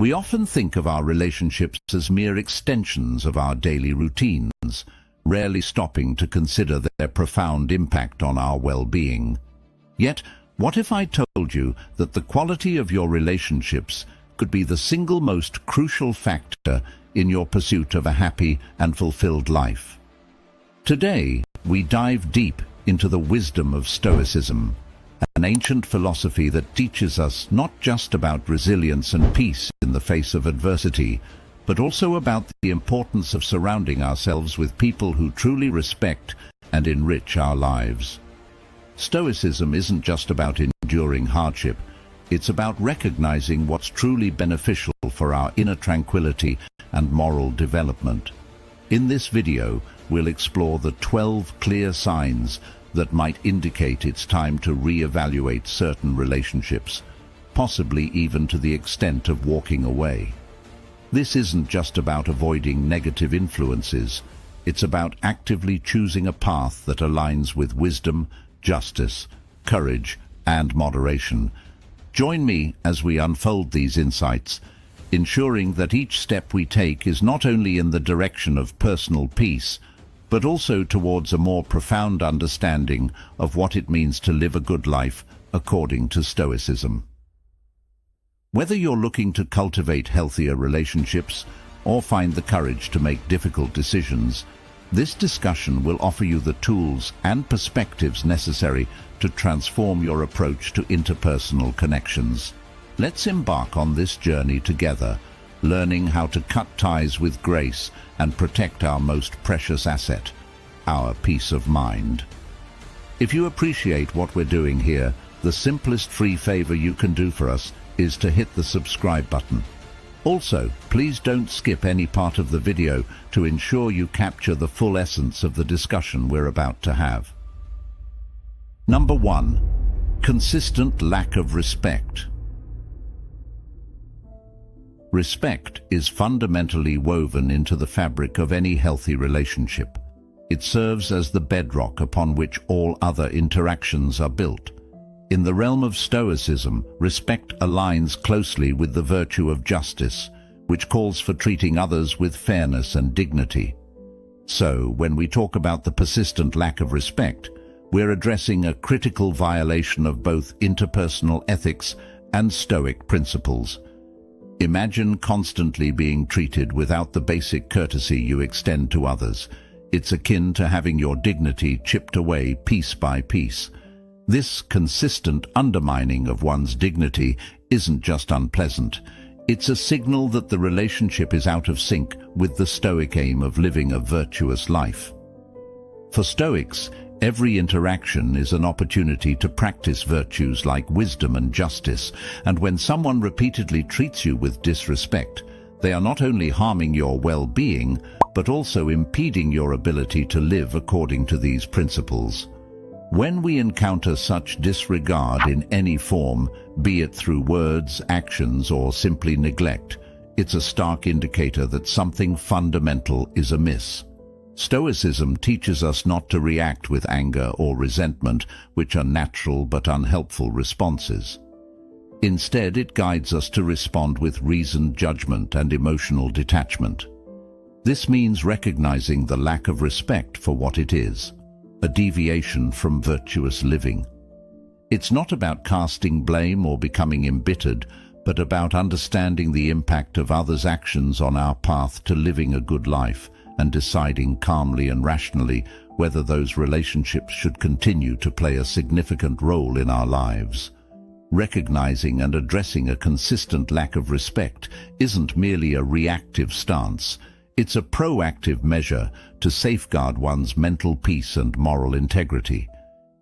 We often think of our relationships as mere extensions of our daily routines, rarely stopping to consider their profound impact on our well-being. Yet, what if I told you that the quality of your relationships could be the single most crucial factor in your pursuit of a happy and fulfilled life? Today, we dive deep into the wisdom of Stoicism, an ancient philosophy that teaches us not just about resilience and peace in the face of adversity, but also about the importance of surrounding ourselves with people who truly respect and enrich our lives. Stoicism isn't just about enduring hardship, it's about recognizing what's truly beneficial for our inner tranquility and moral development. In this video, we'll explore the 12 clear signs that might indicate it's time to reevaluate certain relationships, possibly even to the extent of walking away. This isn't just about avoiding negative influences, it's about actively choosing a path that aligns with wisdom, justice, courage, and moderation. Join me as we unfold these insights, ensuring that each step we take is not only in the direction of personal peace, but also towards a more profound understanding of what it means to live a good life according to Stoicism. Whether you're looking to cultivate healthier relationships or find the courage to make difficult decisions, this discussion will offer you the tools and perspectives necessary to transform your approach to interpersonal connections. Let's embark on this journey together, learning how to cut ties with grace and protect our most precious asset, our peace of mind. If you appreciate what we're doing here, the simplest free favor you can do for us is to hit the subscribe button. Also, please don't skip any part of the video to ensure you capture the full essence of the discussion we're about to have. Number 1. Consistent lack of respect. Respect is fundamentally woven into the fabric of any healthy relationship. It serves as the bedrock upon which all other interactions are built. In the realm of Stoicism, respect aligns closely with the virtue of justice, which calls for treating others with fairness and dignity. So, when we talk about the persistent lack of respect, we're addressing a critical violation of both interpersonal ethics and Stoic principles. Imagine constantly being treated without the basic courtesy you extend to others. It's akin to having your dignity chipped away piece by piece. This consistent undermining of one's dignity isn't just unpleasant. It's a signal that the relationship is out of sync with the Stoic aim of living a virtuous life. For Stoics, every interaction is an opportunity to practice virtues like wisdom and justice, and when someone repeatedly treats you with disrespect, they are not only harming your well-being, but also impeding your ability to live according to these principles. When we encounter such disregard in any form, be it through words, actions, or simply neglect, it's a stark indicator that something fundamental is amiss. Stoicism teaches us not to react with anger or resentment, which are natural but unhelpful responses. Instead, it guides us to respond with reasoned judgment and emotional detachment. This means recognizing the lack of respect for what it is, a deviation from virtuous living. It's not about casting blame or becoming embittered, but about understanding the impact of others' actions on our path to living a good life and deciding calmly and rationally whether those relationships should continue to play a significant role in our lives. Recognizing and addressing a consistent lack of respect isn't merely a reactive stance. It's a proactive measure to safeguard one's mental peace and moral integrity.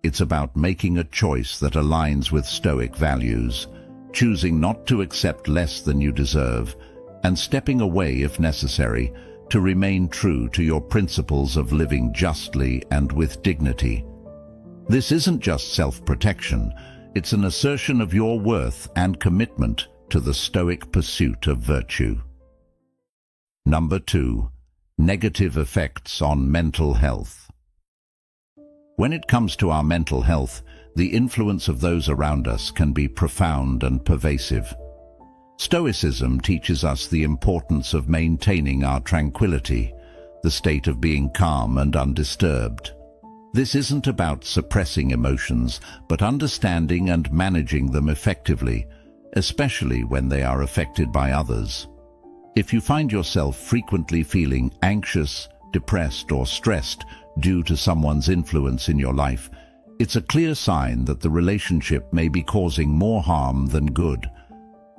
It's about making a choice that aligns with Stoic values, choosing not to accept less than you deserve, and stepping away if necessary to remain true to your principles of living justly and with dignity. This isn't just self-protection, it's an assertion of your worth and commitment to the Stoic pursuit of virtue. Number 2. Negative effects on mental health. When it comes to our mental health, the influence of those around us can be profound and pervasive. Stoicism teaches us the importance of maintaining our tranquility, the state of being calm and undisturbed. This isn't about suppressing emotions, but understanding and managing them effectively, especially when they are affected by others. If you find yourself frequently feeling anxious, depressed, or stressed due to someone's influence in your life, it's a clear sign that the relationship may be causing more harm than good.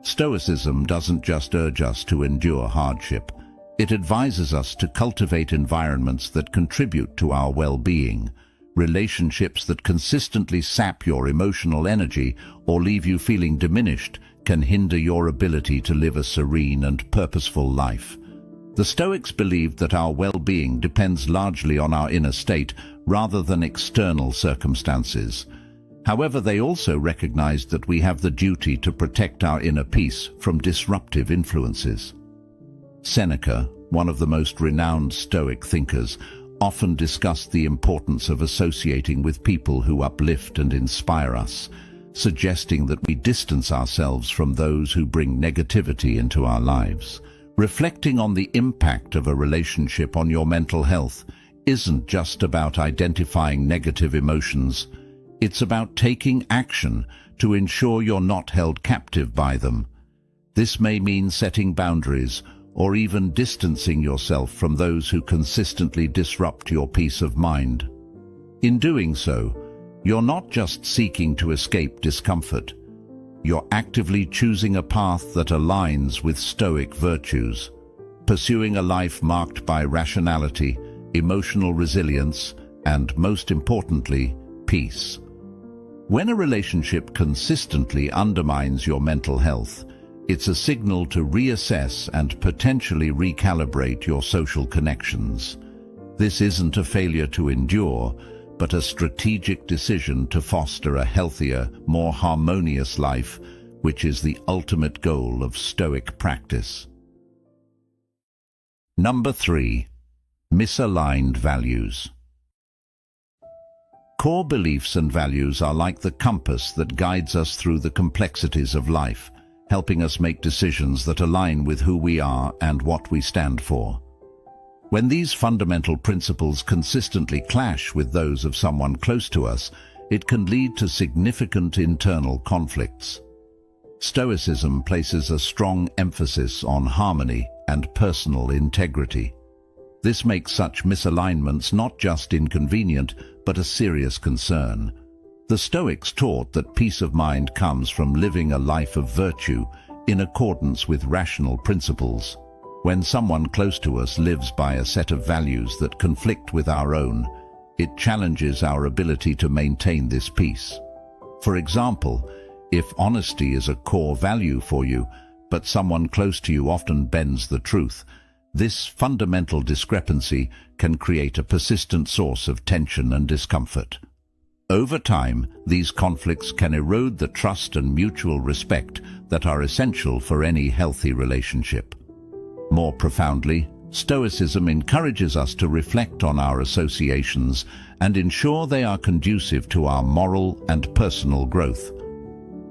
Stoicism doesn't just urge us to endure hardship. It advises us to cultivate environments that contribute to our well-being. Relationships that consistently sap your emotional energy or leave you feeling diminished can hinder your ability to live a serene and purposeful life. The Stoics believed that our well-being depends largely on our inner state rather than external circumstances. However, they also recognized that we have the duty to protect our inner peace from disruptive influences. Seneca, one of the most renowned Stoic thinkers, often discussed the importance of associating with people who uplift and inspire us, suggesting that we distance ourselves from those who bring negativity into our lives. Reflecting on the impact of a relationship on your mental health isn't just about identifying negative emotions. It's about taking action to ensure you're not held captive by them. This may mean setting boundaries or even distancing yourself from those who consistently disrupt your peace of mind. In doing so, you're not just seeking to escape discomfort. You're actively choosing a path that aligns with Stoic virtues, pursuing a life marked by rationality, emotional resilience, and, most importantly, peace. When a relationship consistently undermines your mental health, it's a signal to reassess and potentially recalibrate your social connections. This isn't a failure to endure, but a strategic decision to foster a healthier, more harmonious life, which is the ultimate goal of Stoic practice. Number 3. Misaligned values. Core beliefs and values are like the compass that guides us through the complexities of life, helping us make decisions that align with who we are and what we stand for. When these fundamental principles consistently clash with those of someone close to us, it can lead to significant internal conflicts. Stoicism places a strong emphasis on harmony and personal integrity. This makes such misalignments not just inconvenient, but a serious concern. The Stoics taught that peace of mind comes from living a life of virtue in accordance with rational principles. When someone close to us lives by a set of values that conflict with our own, it challenges our ability to maintain this peace. For example, if honesty is a core value for you, but someone close to you often bends the truth, this fundamental discrepancy can create a persistent source of tension and discomfort. Over time, these conflicts can erode the trust and mutual respect that are essential for any healthy relationship. More profoundly, Stoicism encourages us to reflect on our associations and ensure they are conducive to our moral and personal growth.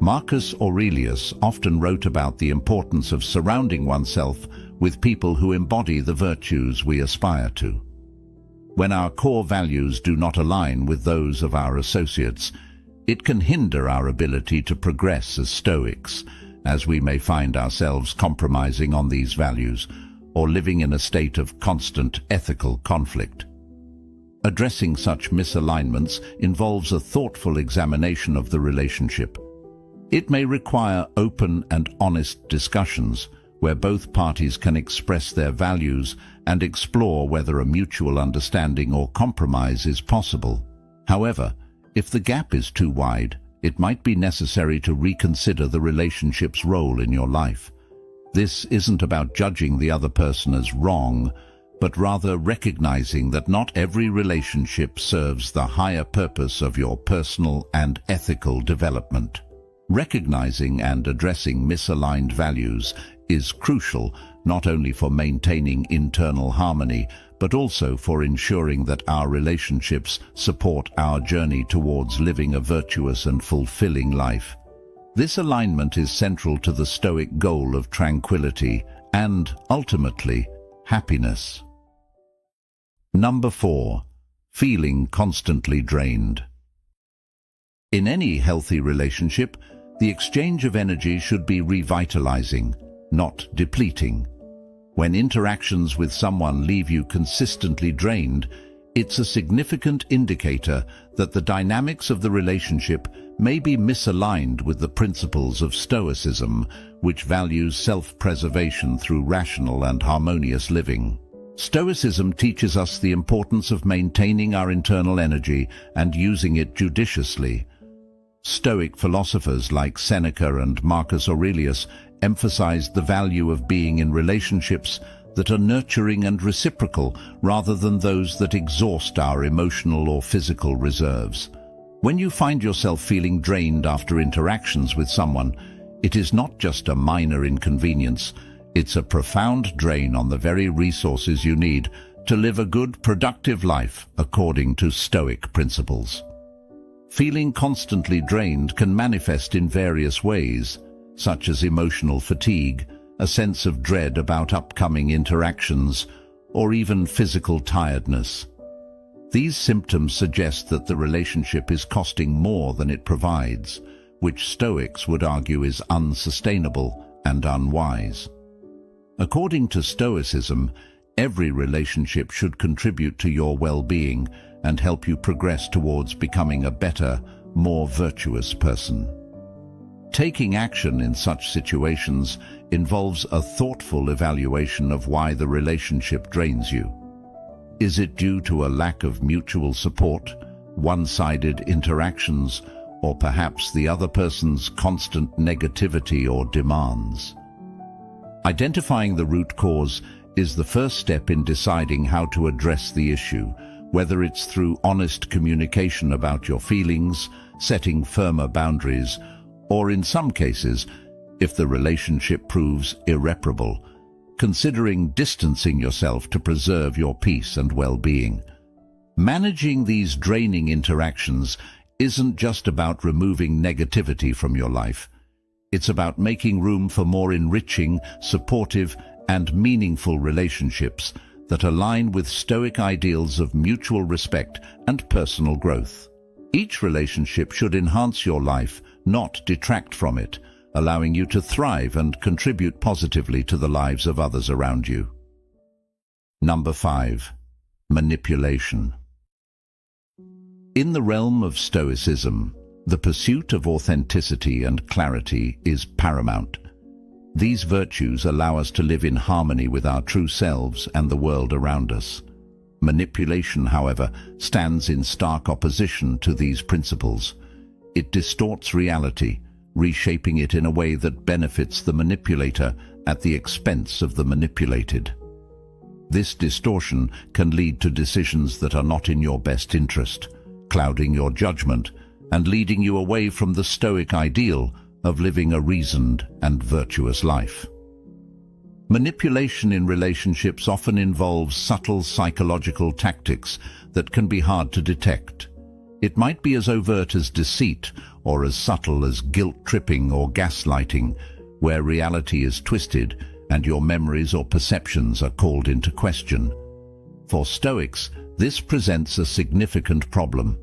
Marcus Aurelius often wrote about the importance of surrounding oneself with people who embody the virtues we aspire to. When our core values do not align with those of our associates, it can hinder our ability to progress as Stoics, as we may find ourselves compromising on these values or living in a state of constant ethical conflict. Addressing such misalignments involves a thoughtful examination of the relationship. It may require open and honest discussions where both parties can express their values and explore whether a mutual understanding or compromise is possible. However, if the gap is too wide, it might be necessary to reconsider the relationship's role in your life. This isn't about judging the other person as wrong, but rather recognizing that not every relationship serves the higher purpose of your personal and ethical development. Recognizing and addressing misaligned values is crucial not only for maintaining internal harmony, but also for ensuring that our relationships support our journey towards living a virtuous and fulfilling life. This alignment is central to the Stoic goal of tranquility and, ultimately, happiness. Number 4. Feeling constantly drained. In any healthy relationship, the exchange of energy should be revitalizing, not depleting. When interactions with someone leave you consistently drained, it's a significant indicator that the dynamics of the relationship may be misaligned with the principles of Stoicism, which values self-preservation through rational and harmonious living. Stoicism teaches us the importance of maintaining our internal energy and using it judiciously. Stoic philosophers like Seneca and Marcus Aurelius emphasized the value of being in relationships that are nurturing and reciprocal rather than those that exhaust our emotional or physical reserves. When you find yourself feeling drained after interactions with someone, it is not just a minor inconvenience, it's a profound drain on the very resources you need to live a good, productive life according to Stoic principles. Feeling constantly drained can manifest in various ways, such as emotional fatigue, a sense of dread about upcoming interactions, or even physical tiredness. These symptoms suggest that the relationship is costing more than it provides, which Stoics would argue is unsustainable and unwise. According to Stoicism, every relationship should contribute to your well-being and help you progress towards becoming a better, more virtuous person. Taking action in such situations involves a thoughtful evaluation of why the relationship drains you. Is it due to a lack of mutual support, one-sided interactions, or perhaps the other person's constant negativity or demands? Identifying the root cause is the first step in deciding how to address the issue, whether it's through honest communication about your feelings, setting firmer boundaries, or in some cases, if the relationship proves irreparable, considering distancing yourself to preserve your peace and well-being. Managing these draining interactions isn't just about removing negativity from your life. It's about making room for more enriching, supportive, and meaningful relationships that align with Stoic ideals of mutual respect and personal growth. Each relationship should enhance your life, not detract from it, allowing you to thrive and contribute positively to the lives of others around you. Number 5. Manipulation. In the realm of Stoicism, the pursuit of authenticity and clarity is paramount. These virtues allow us to live in harmony with our true selves and the world around us. Manipulation, however, stands in stark opposition to these principles. It distorts reality, reshaping it in a way that benefits the manipulator at the expense of the manipulated. This distortion can lead to decisions that are not in your best interest, clouding your judgment and leading you away from the Stoic ideal of living a reasoned and virtuous life. Manipulation in relationships often involves subtle psychological tactics that can be hard to detect. It might be as overt as deceit or as subtle as guilt-tripping or gaslighting, where reality is twisted and your memories or perceptions are called into question. For Stoics, this presents a significant problem.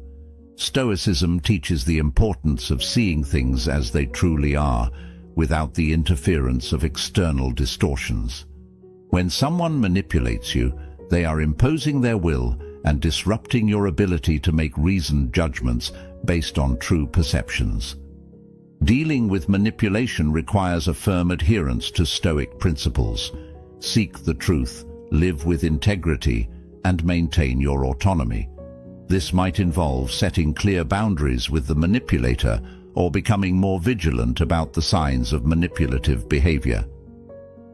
Stoicism teaches the importance of seeing things as they truly are, without the interference of external distortions. When someone manipulates you, they are imposing their will and disrupting your ability to make reasoned judgments based on true perceptions. Dealing with manipulation requires a firm adherence to Stoic principles. Seek the truth, live with integrity, and maintain your autonomy. This might involve setting clear boundaries with the manipulator or becoming more vigilant about the signs of manipulative behavior.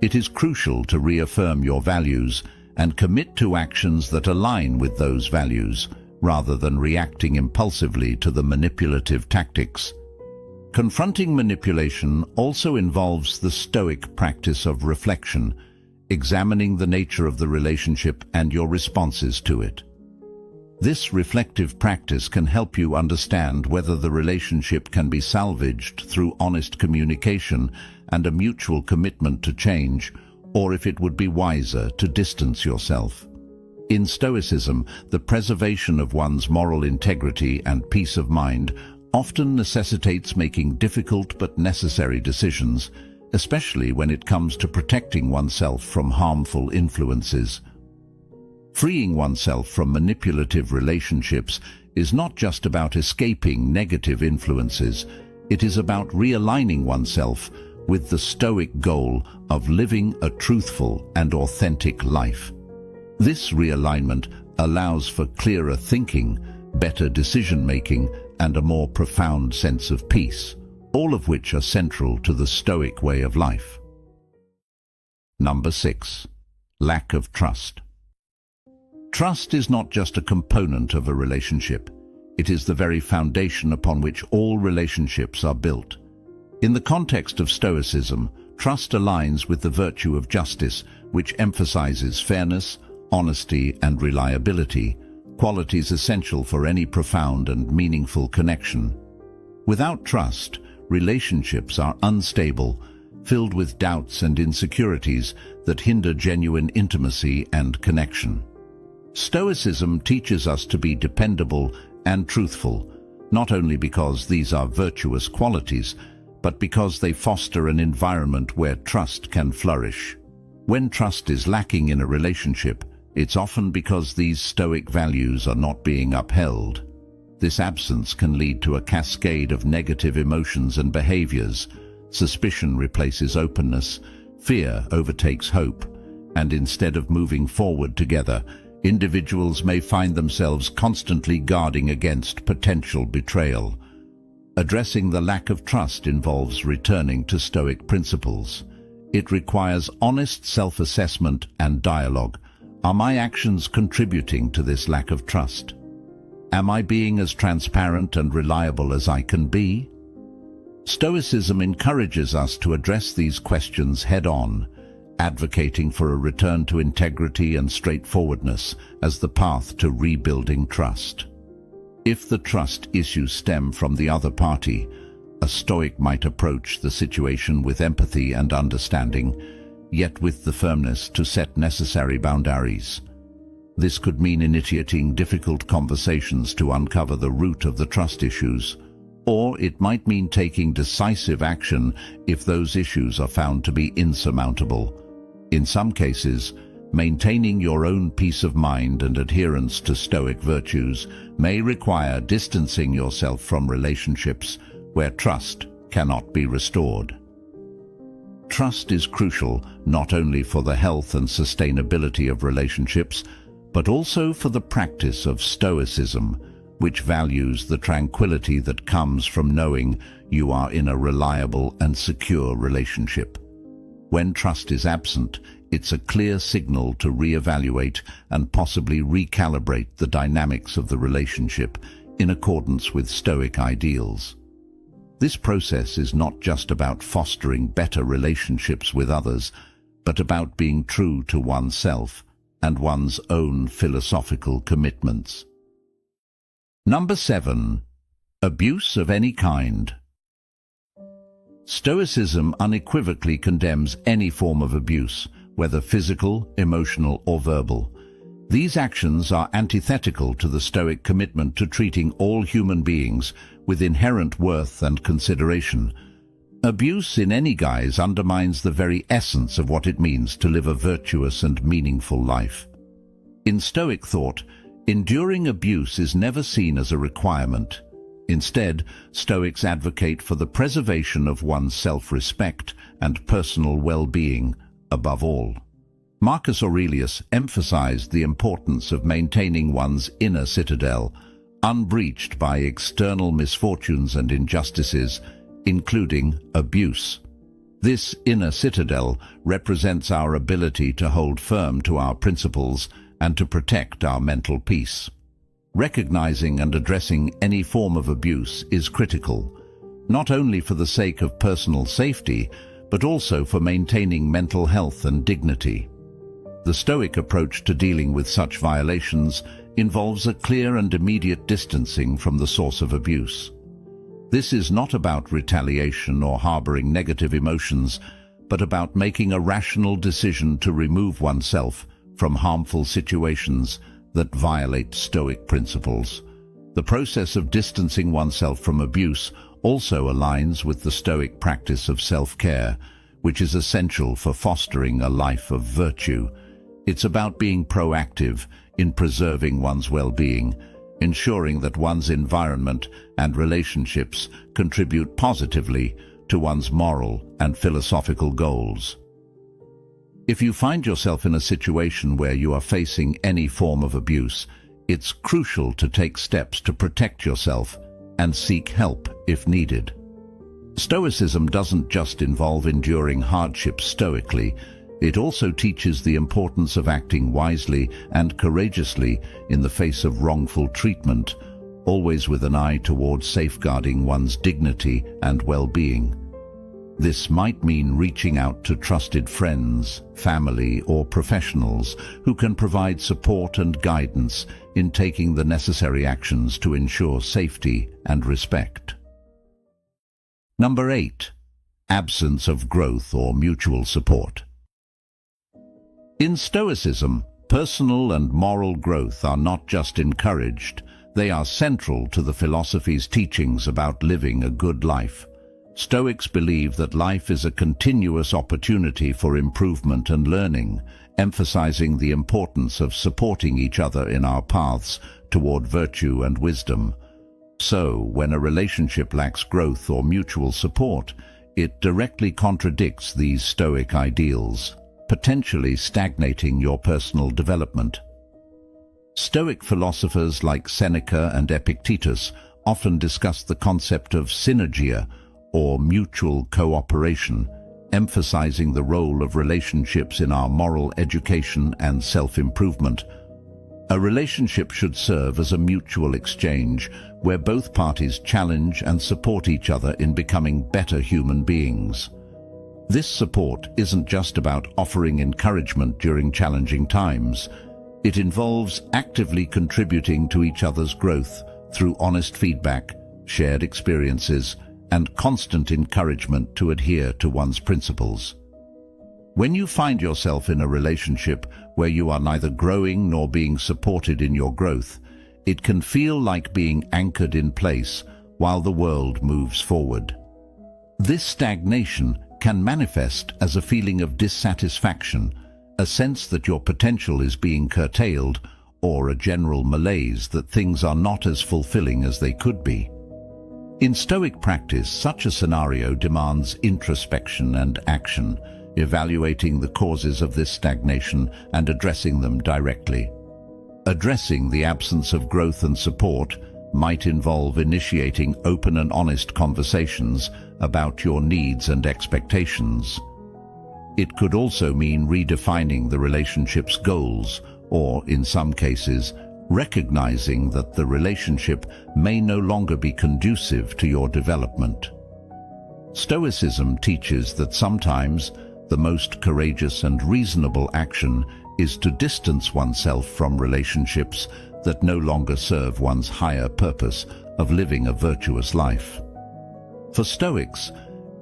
It is crucial to reaffirm your values and commit to actions that align with those values, rather than reacting impulsively to the manipulative tactics. Confronting manipulation also involves the Stoic practice of reflection, examining the nature of the relationship and your responses to it. This reflective practice can help you understand whether the relationship can be salvaged through honest communication and a mutual commitment to change, or if it would be wiser to distance yourself. In Stoicism, the preservation of one's moral integrity and peace of mind often necessitates making difficult but necessary decisions, especially when it comes to protecting oneself from harmful influences. Freeing oneself from manipulative relationships is not just about escaping negative influences, it is about realigning oneself with the Stoic goal of living a truthful and authentic life. This realignment allows for clearer thinking, better decision-making, and a more profound sense of peace, all of which are central to the Stoic way of life. Number 6. Lack of trust. Trust is not just a component of a relationship. It is the very foundation upon which all relationships are built. In the context of Stoicism, trust aligns with the virtue of justice, which emphasizes fairness, honesty, and reliability, qualities essential for any profound and meaningful connection. Without trust, relationships are unstable, filled with doubts and insecurities that hinder genuine intimacy and connection. Stoicism teaches us to be dependable and truthful, not only because these are virtuous qualities, but because they foster an environment where trust can flourish. When trust is lacking in a relationship, it's often because these Stoic values are not being upheld. This absence can lead to a cascade of negative emotions and behaviors. Suspicion replaces openness, fear overtakes hope, and instead of moving forward together, individuals may find themselves constantly guarding against potential betrayal. Addressing the lack of trust involves returning to Stoic principles. It requires honest self-assessment and dialogue. Are my actions contributing to this lack of trust? Am I being as transparent and reliable as I can be? Stoicism encourages us to address these questions head-on, advocating for a return to integrity and straightforwardness as the path to rebuilding trust. If the trust issues stem from the other party, a Stoic might approach the situation with empathy and understanding, yet with the firmness to set necessary boundaries. This could mean initiating difficult conversations to uncover the root of the trust issues, or it might mean taking decisive action if those issues are found to be insurmountable. In some cases, maintaining your own peace of mind and adherence to Stoic virtues may require distancing yourself from relationships where trust cannot be restored. Trust is crucial not only for the health and sustainability of relationships, but also for the practice of Stoicism, which values the tranquility that comes from knowing you are in a reliable and secure relationship. When trust is absent, it's a clear signal to reevaluate and possibly recalibrate the dynamics of the relationship in accordance with Stoic ideals. This process is not just about fostering better relationships with others, but about being true to oneself and one's own philosophical commitments. Number 7. Abuse of any kind. Stoicism unequivocally condemns any form of abuse, whether physical, emotional, or verbal. These actions are antithetical to the Stoic commitment to treating all human beings with inherent worth and consideration. Abuse in any guise undermines the very essence of what it means to live a virtuous and meaningful life. In Stoic thought, enduring abuse is never seen as a requirement. Instead, Stoics advocate for the preservation of one's self-respect and personal well-being above all. Marcus Aurelius emphasized the importance of maintaining one's inner citadel, unbreached by external misfortunes and injustices, including abuse. This inner citadel represents our ability to hold firm to our principles and to protect our mental peace. Recognizing and addressing any form of abuse is critical, not only for the sake of personal safety, but also for maintaining mental health and dignity. The Stoic approach to dealing with such violations involves a clear and immediate distancing from the source of abuse. This is not about retaliation or harboring negative emotions, but about making a rational decision to remove oneself from harmful situations that violate Stoic principles. The process of distancing oneself from abuse also aligns with the Stoic practice of self-care, which is essential for fostering a life of virtue. It's about being proactive in preserving one's well-being, ensuring that one's environment and relationships contribute positively to one's moral and philosophical goals. If you find yourself in a situation where you are facing any form of abuse, it's crucial to take steps to protect yourself and seek help if needed. Stoicism doesn't just involve enduring hardships stoically, it also teaches the importance of acting wisely and courageously in the face of wrongful treatment, always with an eye towards safeguarding one's dignity and well-being. This might mean reaching out to trusted friends, family, or professionals who can provide support and guidance in taking the necessary actions to ensure safety and respect. Number 8. Absence of growth or mutual support. In Stoicism, personal and moral growth are not just encouraged, they are central to the philosophy's teachings about living a good life. Stoics believe that life is a continuous opportunity for improvement and learning, emphasizing the importance of supporting each other in our paths toward virtue and wisdom. So, when a relationship lacks growth or mutual support, it directly contradicts these Stoic ideals, potentially stagnating your personal development. Stoic philosophers like Seneca and Epictetus often discuss the concept of synergia, or mutual cooperation, emphasizing the role of relationships in our moral education and self-improvement. A relationship should serve as a mutual exchange where both parties challenge and support each other in becoming better human beings. This support isn't just about offering encouragement during challenging times. It involves actively contributing to each other's growth through honest feedback, shared experiences, and constant encouragement to adhere to one's principles. When you find yourself in a relationship where you are neither growing nor being supported in your growth, it can feel like being anchored in place while the world moves forward. This stagnation can manifest as a feeling of dissatisfaction, a sense that your potential is being curtailed, or a general malaise that things are not as fulfilling as they could be. In Stoic practice, such a scenario demands introspection and action, evaluating the causes of this stagnation and addressing them directly. Addressing the absence of growth and support might involve initiating open and honest conversations about your needs and expectations. It could also mean redefining the relationship's goals, or, in some cases, recognizing that the relationship may no longer be conducive to your development. Stoicism teaches that sometimes the most courageous and reasonable action is to distance oneself from relationships that no longer serve one's higher purpose of living a virtuous life. For Stoics,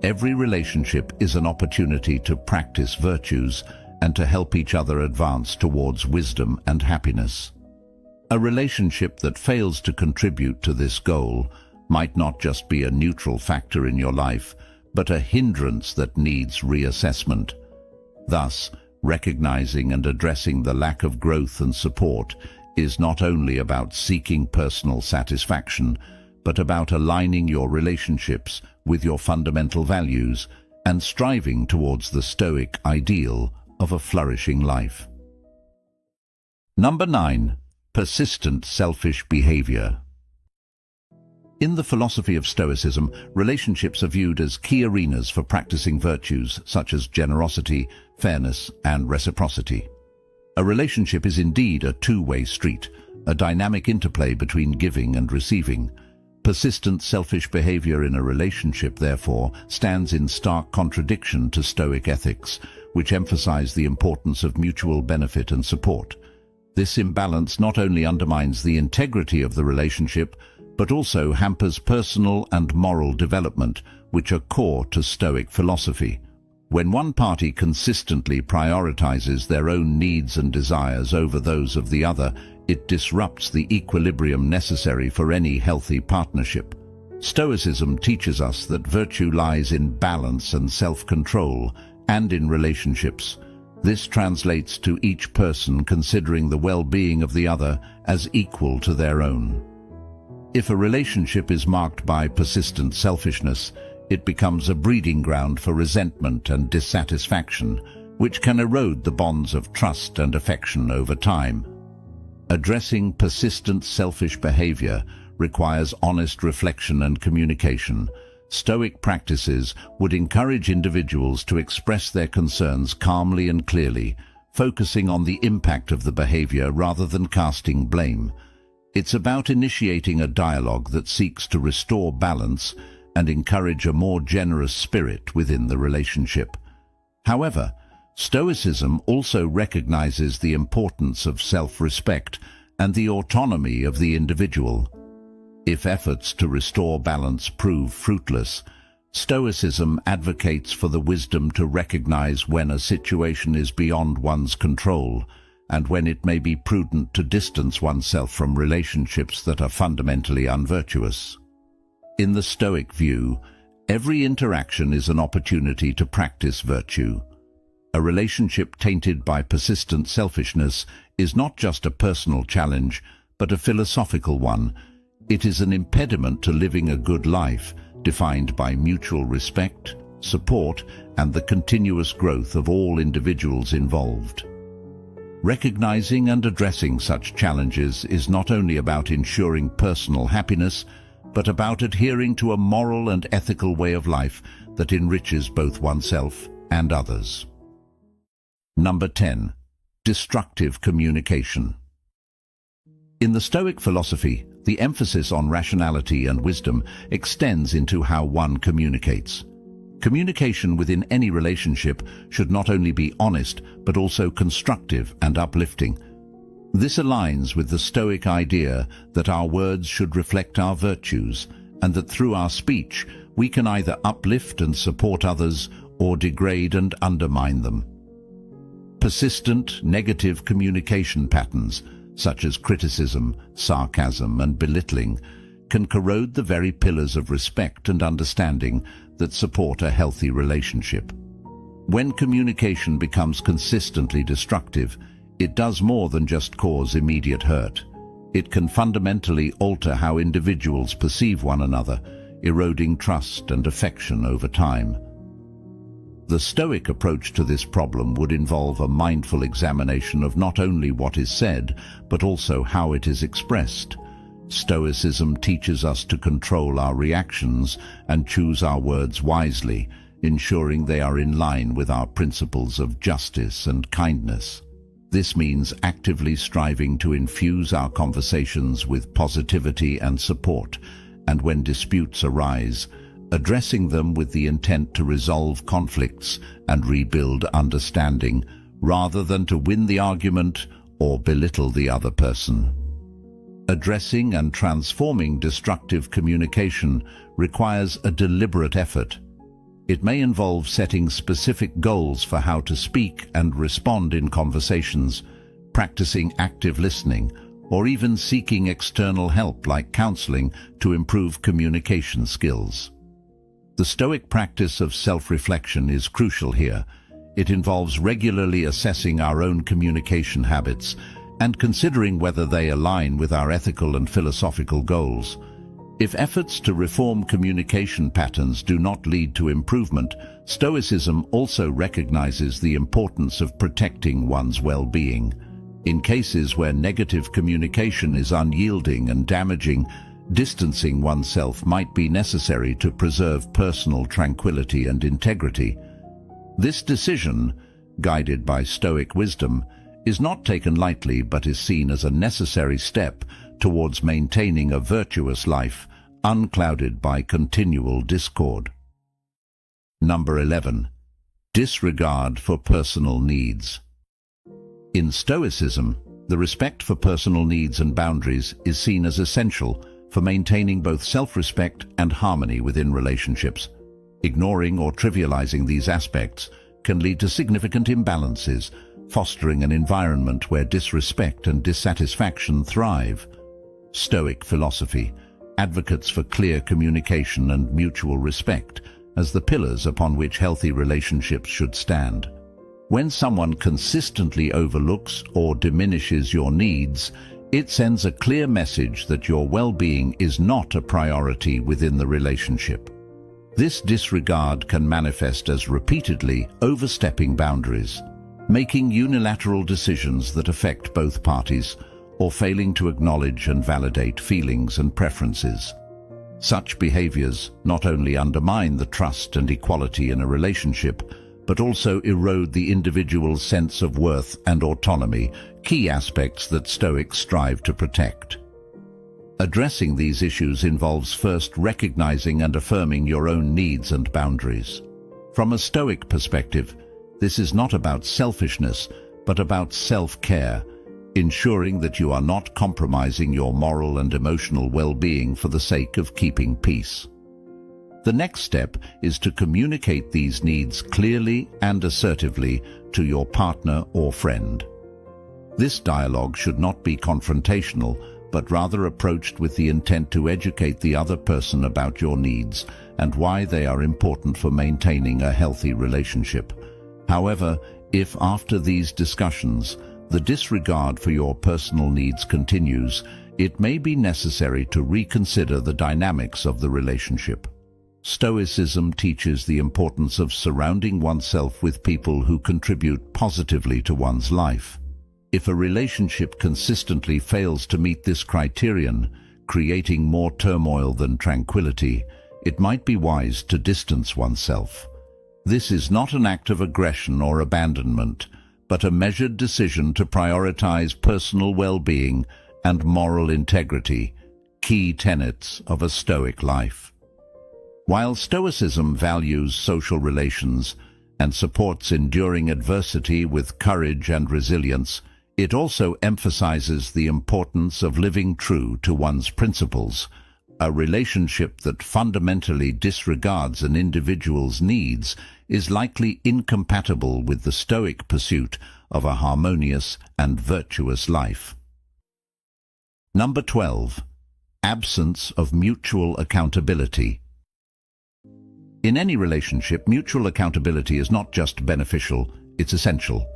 every relationship is an opportunity to practice virtues and to help each other advance towards wisdom and happiness. A relationship that fails to contribute to this goal might not just be a neutral factor in your life, but a hindrance that needs reassessment. Thus, recognizing and addressing the lack of growth and support is not only about seeking personal satisfaction, but about aligning your relationships with your fundamental values and striving towards the Stoic ideal of a flourishing life. Number 9. Persistent selfish behavior. In the philosophy of Stoicism, relationships are viewed as key arenas for practicing virtues such as generosity, fairness, and reciprocity. A relationship is indeed a two-way street, a dynamic interplay between giving and receiving. Persistent selfish behavior in a relationship, therefore, stands in stark contradiction to Stoic ethics, which emphasize the importance of mutual benefit and support. This imbalance not only undermines the integrity of the relationship, but also hampers personal and moral development, which are core to Stoic philosophy. When one party consistently prioritizes their own needs and desires over those of the other, it disrupts the equilibrium necessary for any healthy partnership. Stoicism teaches us that virtue lies in balance and self-control, and in relationships. This translates to each person considering the well-being of the other as equal to their own. If a relationship is marked by persistent selfishness, it becomes a breeding ground for resentment and dissatisfaction, which can erode the bonds of trust and affection over time. Addressing persistent selfish behavior requires honest reflection and communication. Stoic practices would encourage individuals to express their concerns calmly and clearly, focusing on the impact of the behavior rather than casting blame. It's about initiating a dialogue that seeks to restore balance and encourage a more generous spirit within the relationship. However, Stoicism also recognizes the importance of self-respect and the autonomy of the individual. If efforts to restore balance prove fruitless, Stoicism advocates for the wisdom to recognize when a situation is beyond one's control and when it may be prudent to distance oneself from relationships that are fundamentally unvirtuous. In the Stoic view, every interaction is an opportunity to practice virtue. A relationship tainted by persistent selfishness is not just a personal challenge, but a philosophical one. It is an impediment to living a good life, defined by mutual respect, support, and the continuous growth of all individuals involved. Recognizing and addressing such challenges is not only about ensuring personal happiness, but about adhering to a moral and ethical way of life that enriches both oneself and others. Number 10. Destructive communication. In the Stoic philosophy, the emphasis on rationality and wisdom extends into how one communicates. Communication within any relationship should not only be honest, but also constructive and uplifting. This aligns with the Stoic idea that our words should reflect our virtues, and that through our speech we can either uplift and support others or degrade and undermine them. Persistent negative communication patterns, such as criticism, sarcasm, and belittling, can corrode the very pillars of respect and understanding that support a healthy relationship. When communication becomes consistently destructive, it does more than just cause immediate hurt. It can fundamentally alter how individuals perceive one another, eroding trust and affection over time. The Stoic approach to this problem would involve a mindful examination of not only what is said, but also how it is expressed. Stoicism teaches us to control our reactions and choose our words wisely, ensuring they are in line with our principles of justice and kindness. This means actively striving to infuse our conversations with positivity and support, and when disputes arise, addressing them with the intent to resolve conflicts and rebuild understanding, rather than to win the argument or belittle the other person. Addressing and transforming destructive communication requires a deliberate effort. It may involve setting specific goals for how to speak and respond in conversations, practicing active listening, or even seeking external help like counseling to improve communication skills. The Stoic practice of self-reflection is crucial here. It involves regularly assessing our own communication habits and considering whether they align with our ethical and philosophical goals. If efforts to reform communication patterns do not lead to improvement, Stoicism also recognizes the importance of protecting one's well-being. In cases where negative communication is unyielding and damaging, distancing oneself might be necessary to preserve personal tranquility and integrity. This decision, guided by Stoic wisdom, is not taken lightly but is seen as a necessary step towards maintaining a virtuous life, unclouded by continual discord. Number 11. Disregard for personal needs. In Stoicism, The respect for personal needs and boundaries is seen as essential for maintaining both self-respect and harmony within relationships. Ignoring or trivializing these aspects can lead to significant imbalances, fostering an environment where disrespect and dissatisfaction thrive. Stoic philosophy advocates for clear communication and mutual respect as the pillars upon which healthy relationships should stand. When someone consistently overlooks or diminishes your needs, it sends a clear message that your well-being is not a priority within the relationship. This disregard can manifest as repeatedly overstepping boundaries, making unilateral decisions that affect both parties, or failing to acknowledge and validate feelings and preferences. Such behaviors not only undermine the trust and equality in a relationship, but also erode the individual's sense of worth and autonomy, key aspects that Stoics strive to protect. Addressing these issues involves first recognizing and affirming your own needs and boundaries. From a Stoic perspective, this is not about selfishness, but about self-care, ensuring that you are not compromising your moral and emotional well-being for the sake of keeping peace. The next step is to communicate these needs clearly and assertively to your partner or friend. This dialogue should not be confrontational, but rather approached with the intent to educate the other person about your needs and why they are important for maintaining a healthy relationship. However, if after these discussions, the disregard for your personal needs continues, it may be necessary to reconsider the dynamics of the relationship. Stoicism teaches the importance of surrounding oneself with people who contribute positively to one's life. If a relationship consistently fails to meet this criterion, creating more turmoil than tranquility, it might be wise to distance oneself. This is not an act of aggression or abandonment, but a measured decision to prioritize personal well-being and moral integrity, key tenets of a Stoic life. While Stoicism values social relations and supports enduring adversity with courage and resilience, it also emphasizes the importance of living true to one's principles. A relationship that fundamentally disregards an individual's needs is likely incompatible with the Stoic pursuit of a harmonious and virtuous life. Number 12. Absence of mutual accountability. In any relationship, mutual accountability is not just beneficial, it's essential.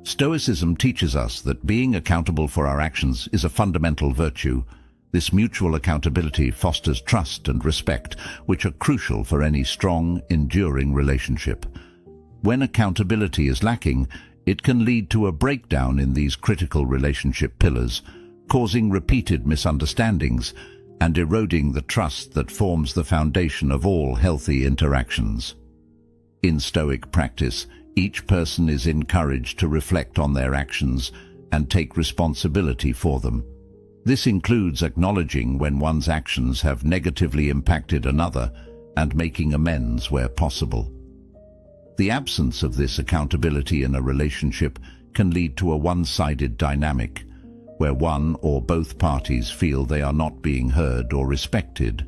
Stoicism teaches us that being accountable for our actions is a fundamental virtue. This mutual accountability fosters trust and respect, which are crucial for any strong, enduring relationship. When accountability is lacking, it can lead to a breakdown in these critical relationship pillars, causing repeated misunderstandings and eroding the trust that forms the foundation of all healthy interactions. In Stoic practice, each person is encouraged to reflect on their actions and take responsibility for them. This includes acknowledging when one's actions have negatively impacted another and making amends where possible. The absence of this accountability in a relationship can lead to a one-sided dynamic, where one or both parties feel they are not being heard or respected.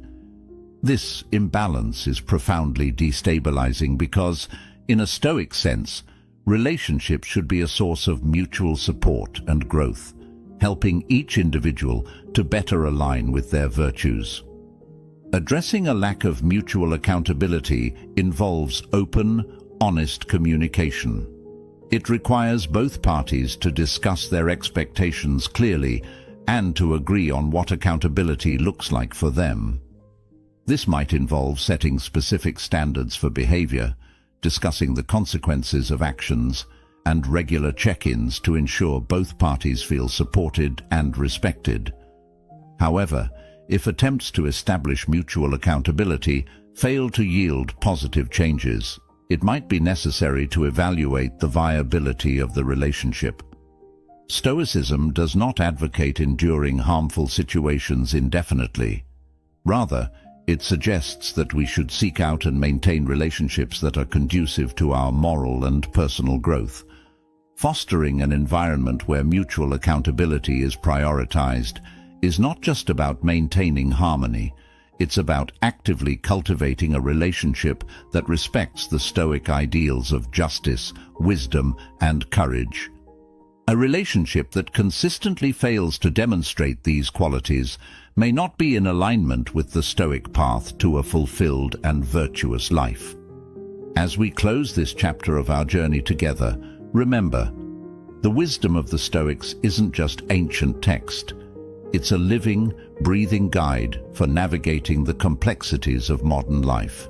This imbalance is profoundly destabilizing because, in a Stoic sense, relationships should be a source of mutual support and growth, helping each individual to better align with their virtues. Addressing a lack of mutual accountability involves open, honest communication. It requires both parties to discuss their expectations clearly and to agree on what accountability looks like for them. This might involve setting specific standards for behavior, discussing the consequences of actions, and regular check-ins to ensure both parties feel supported and respected. However, if attempts to establish mutual accountability fail to yield positive changes, it might be necessary to evaluate the viability of the relationship. Stoicism does not advocate enduring harmful situations indefinitely. Rather, it suggests that we should seek out and maintain relationships that are conducive to our moral and personal growth. Fostering an environment where mutual accountability is prioritized is not just about maintaining harmony, it's about actively cultivating a relationship that respects the Stoic ideals of justice, wisdom, and courage. A relationship that consistently fails to demonstrate these qualities may not be in alignment with the Stoic path to a fulfilled and virtuous life. As we close this chapter of our journey together, remember, the wisdom of the Stoics isn't just ancient text. It's a living, breathing guide for navigating the complexities of modern life.